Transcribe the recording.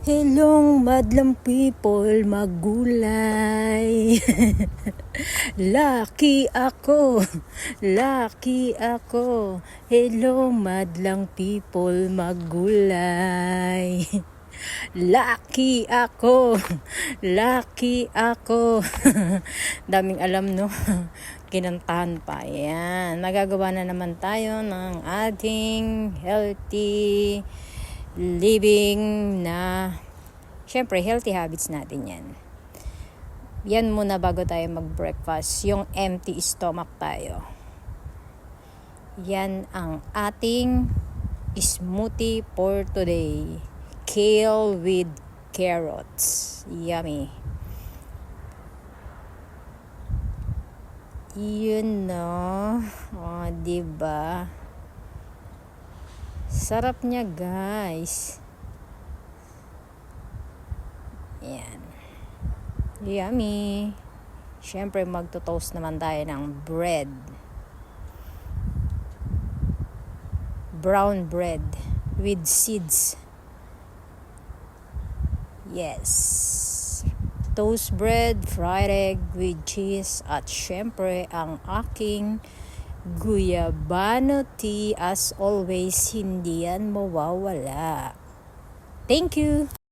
Hello, madlang people, magulay. Lucky ako, lucky ako. Hello, madlang people, magulay. Lucky ako, lucky ako. Daming alam, no? Kinantahan pa. Yan, magagawa na naman tayo ng ating healthy living na syempre healthy habits natin yan muna bago tayo mag breakfast, yung empty stomach tayo. Yan ang ating smoothie for today, kale with carrots, yummy. Yun, no? Oh, diba? Sarap niya, guys. Yan. Yummy. Siyempre, magto-toast naman tayo ng bread. Brown bread with seeds. Yes. Toast bread, fried egg with cheese, at syempre, ang aking guyabano tea, as always, hindi yan mawawala. Thank you!